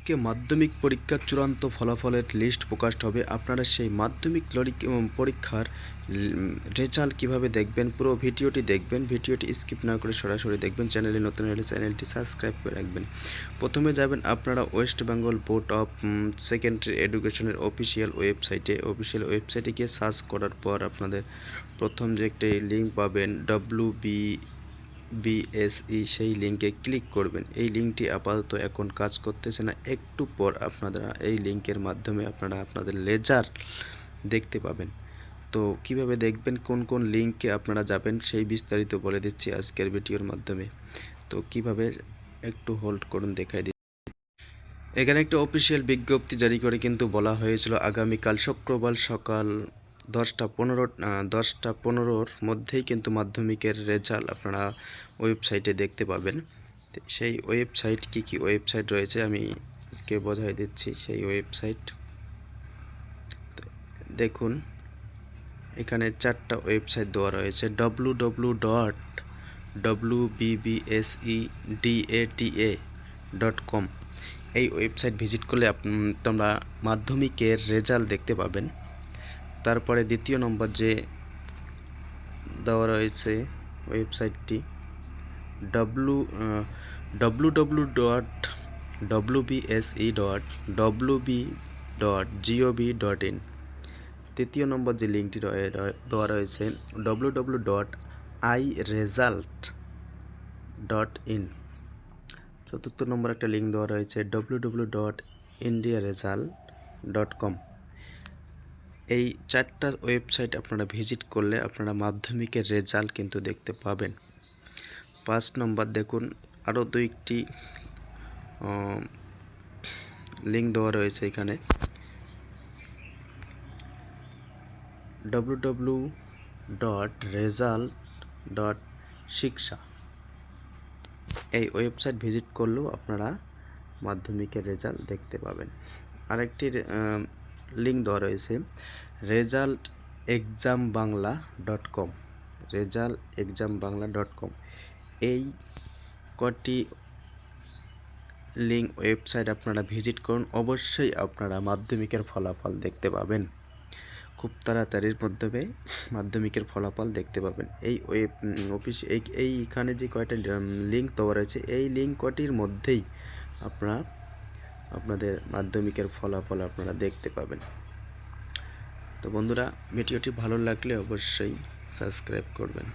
আজকে মাধ্যমিক পরীক্ষার চূড়ান্ত ফলাফলের লিস্ট প্রকাশ হবে। আপনারা সেই মাধ্যমিক পরীক্ষার রেজাল্ট কিভাবে দেখবেন, পুরো ভিডিওটি দেখবেন। ভিডিওটি স্কিপ না করে সরাসরি দেখবেন। চ্যানেলে নতুন হলে চ্যানেলটি সাবস্ক্রাইব করে রাখবেন। প্রথমে যাবেন আপনারা West Bengal board of secondary এডুকেশনের অফিসিয়াল ওয়েবসাইটে গিয়ে সার্চ করার পর আপনাদের প্রথম যে একটি লিঙ্ক পাবেন বিএসই, সেই লিঙ্কে ক্লিক করবেন। এই লিঙ্কটি আপাতত এখন কাজ করতেছে না, একটু পর আপনারা এই লিঙ্কের মাধ্যমে আপনারা আপনাদের রেজাল্ট দেখতে পাবেন। তো কিভাবে দেখবেন, কোন কোন লিঙ্কে আপনারা যাবেন, সেই বিস্তারিত বলে দিচ্ছি আজকের ভিডিওর মাধ্যমে। তো কিভাবে, একটু হোল্ড করুন, দেখাই দিচ্ছি। এখানে একটা অফিসিয়াল বিজ্ঞপ্তি জারি করে কিন্তু বলা হয়েছিল আগামীকাল শুক্রবার সকাল 10টা 15-র মধ্যেই কিন্তু মাধ্যমিকের রেজাল্ট আপনারা ওয়েবসাইটে দেখতে পাবেন। সেই ওয়েবসাইট কি ওয়েবসাইট রয়েছে আমি আজকে বোঝাই দিচ্ছি। সেই ওয়েবসাইট দেখুন, এখানে 4টা ওয়েবসাইট দেওয়া রয়েছে। www.wbsedata.com, এই ওয়েবসাইট ভিজিট করলে তোমরা মাধ্যমিকের রেজাল্ট দেখতে পাবেন। তারপরে দ্বিতীয় নম্বর যে দেওয়া রয়েছে ওয়েবসাইটটি www.wbse.wb.gov.in। তৃতীয় নম্বর যে লিঙ্কটি দেওয়া রয়েছে www.iresult.in। চতুর্থ নম্বর একটা লিঙ্ক দেওয়া রয়েছে www.indiaresult.com। এই 4টা ওয়েবসাইট আপনারা ভিজিট করলে আপনারা মাধ্যমিকের রেজাল্ট কিন্তু দেখতে পাবেন। 5 নম্বর দেখুন, আরও 2টি লিঙ্ক দেওয়া রয়েছে এখানে www.result.shiksha। এই ওয়েবসাইট ভিজিট করলেও আপনারা মাধ্যমিকের রেজাল্ট দেখতে পাবেন। আরেকটি লিঙ্ক দেওয়া রয়েছে result.exambangla.com। এই কটি লিঙ্ক ওয়েবসাইট আপনারা ভিজিট করুন, অবশ্যই আপনারা মাধ্যমিকের ফলাফল দেখতে পাবেন। খুব তাড়াতাড়ির মাধ্যমে মাধ্যমিকের ফলাফল দেখতে পাবেন। এই এইখানে যে কয়টা লিঙ্ক দেওয়া রয়েছে, এই লিঙ্ক কটির মধ্যেই আপনারা আপনাদের মাধ্যমিকের ফলাফল আপনারা দেখতে পাবেন। তো বন্ধুরা, ভিডিওটি ভালো লাগলে অবশ্যই সাবস্ক্রাইব করবেন।